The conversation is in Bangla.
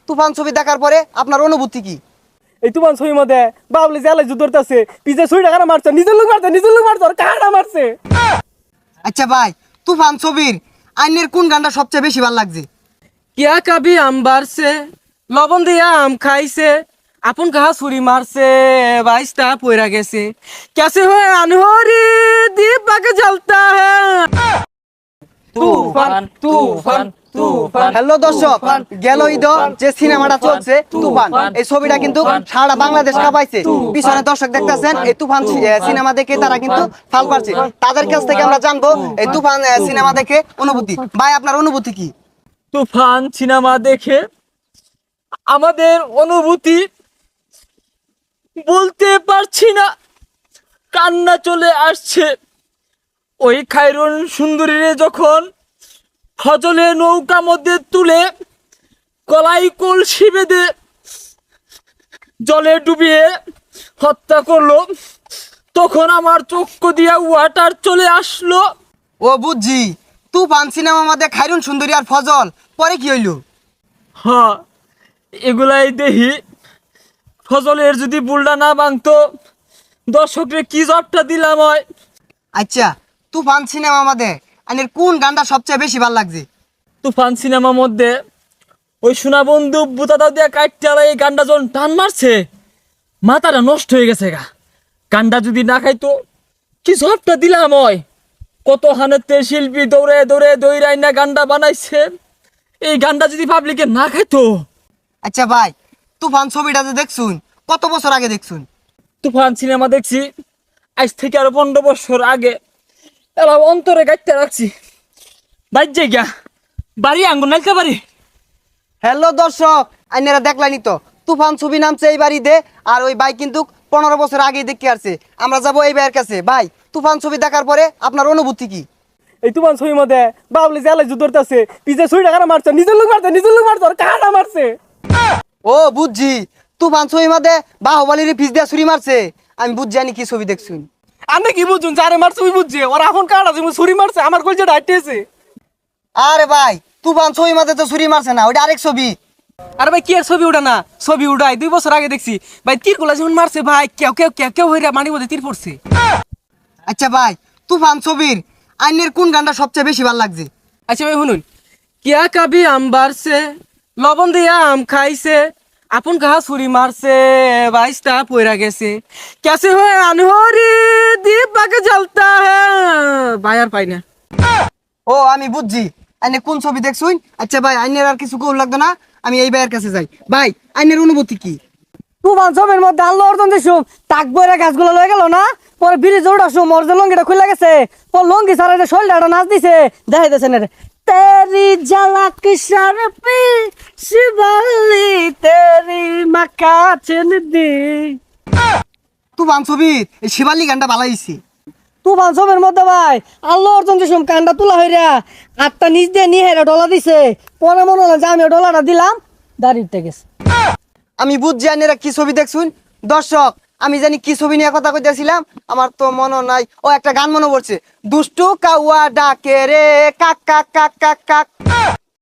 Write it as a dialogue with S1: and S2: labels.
S1: তুফান ছবি দেখার পরে আপনার অনুভূতি কি?
S2: এই তুফান ছবির মধ্যে বাবলি জালে যুদ্ধ করতেছে, পিছে ছুরি কারা মারছে, নিজের লোক মারছে আর কারা মারছে।
S1: আচ্ছা ভাই, তুফান ছবির আইনের কোন গানটা সবচেয়ে বেশি ভালো লাগছে?
S2: কিয়া কাবি আম বারছে, লবণ দিয়া আম খাইছে, আপন কাহা ছুরি মারছে, বাইশটা পয়রা গেছে, कैसे हुए अनहोरी दीपक जलता है। তুফান তুফান তুফান।
S1: হ্যালো দর্শক, গেল ঈদ যে সিনেমাটা চলছে তুফান, এই ছবিটা কিন্তু সারা বাংলাদেশ কাঁপাইছে। পিছনে দর্শক দেখতেছেন, এই তুফান সিনেমা দেখে তারা কিন্তু ফাল পাচ্ছে। তাদের কাছ থেকে আমরা জানবো এই তুফান সিনেমা দেখে অনুভূতি। ভাই, আপনার অনুভূতি কি?
S2: তুফান সিনেমা দেখে আমাদের অনুভূতি বলতে পারছি না, কান্না চলে আসছে। ওই খায়রুন সুন্দরীরে যখন ফজলে নৌকা মধ্যে তুলে কলাই কলসি বেঁধে জলে ডুবিয়ে হত্যা করলো, তখন আমার চক্ষু দিয়া ওয়াটার চলে আসলো।
S1: ও বুঝছি, তুফান সিনেমা মধ্যে খায়রুন সুন্দরী আর ফজল, পরে কি হইলো?
S2: হ্যাঁ, এগুলাই দেখি ফজলের যদি বুলটা না ভাঙতো, দর্শকরে কি জবটা দিলাম হয়।
S1: আচ্ছা, তুফান সিনেমা মধ্যে আইনের কোন গানটা সবচেয়ে বেশি ভালো লাগছে?
S2: তুফান সিনেমার মধ্যে ওই সোনা বন্ধু বুতাটা দিয়ে কাটতে এই গানটা যখন টান মারছে, মাথাটা নষ্ট হয়ে গেছে গা। গানটা যদি না খাইতো, কি জবটা দিলাম হয়। কত হানেতে শিল্পী দৌড়ে দৌড়ে দৌড়াই না গানটা বানাইছে, এই গানটা যদি পাবলিকে না খাইতো।
S1: আচ্ছা ভাই, তুফান ছবিটা যে দেখছুন, কত বছর আগে দেখছুন?
S2: তুফান সিনেমা দেখছি আজ থেকে আরো 15 বছর আগে। এলা অন্তরে গাইতে রাখছি, বাজ্যে গা বাড়ি আঙ্গুর নাইতে পারি।
S1: হ্যালো দর্শক, আইনেরা দেখলানি তো, তুফান ছবি নামছে এই বাড়িতে, আর ওই ভাই কিন্তু 15 বছর আগেই দেখতে আসছে। আমরা যাবো এই ভাইয়ের কাছে। ভাই, তুফান ছবি দেখার পরে আপনার অনুভূতি কি?
S2: এই তুফান ছবির মধ্যে বাবলি জালে যুদ্ধ করতেছে, পিছে ছুরি কারা মারছে, নিজের লোক মারছে আর কারা মারছে।
S1: ও বুঝছি, তুফান ছবির মধ্যে বাহুবলীর পিছ দিয়ে ছুরি মারছে। আমি বুঝছি জানি কি ছবি দেখছুন।
S2: আমি কি বুঝুন, যারে মারছে ওই বুঝছে, ওরা এখন কারা যেমন ছুরি মারছে, আমার কলজে ডাইটেছে।
S1: আরে ভাই, তুফান ছবির মধ্যে তো ছুরি মারছে না, ওইটা আরেক ছবি।
S2: আরে ভাই, কি আর ছবি উঠা না, ছবি উঠাই 2 বছর আগে দেখছি ভাই। তীর কোলা যেমন মারছে ভাই, কেউ কেউ কেউ কেউ হইরা মানির মধ্যে তীর পড়ছে।
S1: আচ্ছা ভাই, তুফান ছবির আইনের কোন গানটা সবচেয়ে বেশি ভালো লাগছে?
S2: আচ্ছা ভাই শুনুন, কিয়া কাবি আম বারছে, লবণ দিয়া আম খাইছে, আপন কাহা ছুরি মারছে, বাইশটা পয়রা গেছে, कैसे हुए अनहोरी दीपक जलता है। ভাই আর পাই না।
S1: ও আমি বুঝছি, আইনে কোন ছবি দেখছুন। আচ্ছা ভাই, আইনের আর কিছু কল লাগতো না, আমি এই ভাইয়ের কাছে যাই। ভাই, আইনের অনুভূতি কি?
S2: তুফান ছবির মধ্যে আল্লাহ অর্জন দিছুম, তাক বইরা গাছগুলো লয়ে গেল না, পরে ব্রিজ উঠাছুম, ওর যে লঙ্গিটা খুলে গেছে, পর লঙ্গি সারা যে শরীরটা নাচ দিছে, দেখাই দিয়েছে না রে। তেরি ঝলক শরপি শিবলি তেরি মাকা চিনদি।
S1: তুফান ছবির এই শিবালি গানটা ভালো হইছে।
S2: তুফান ছবির মধ্যে ভাই আল্লাহ অর্জন দিছুম, কানটা তুলা হইরা হাতটা নিচ দিয়ে নিয়ে ডলা দিছে, পরে মনে হলো যে আমি ডলাটা দিলাম, দাঁড়িয়ে গেছে।
S1: আমি বুঝছি আইনেরা কি ছবি দেখছুন। দর্শক, আমি জানি কি ছবি নিয়ে কথা কইতেছিলাম, আমার তো মনে নাই। ও একটা গান মনে পড়ছে, দুষ্টু কাউয়া ডাকে রে কাক কাক কাক কাক কাক।